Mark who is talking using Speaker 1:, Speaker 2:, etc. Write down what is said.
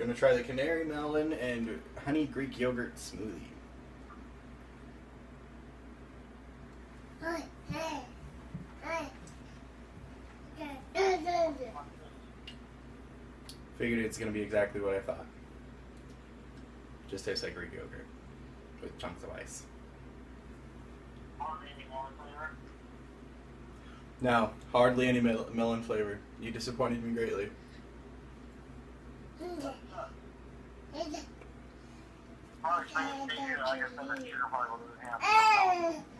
Speaker 1: We're gonna try the Canary Melon and Honey Greek Yogurt smoothie. Figured it's gonna be exactly what I thought. Just tastes like Greek yogurt with chunks of ice. No, hardly any melon flavor. You disappointed me greatly.
Speaker 2: I guess sugar probably will do it.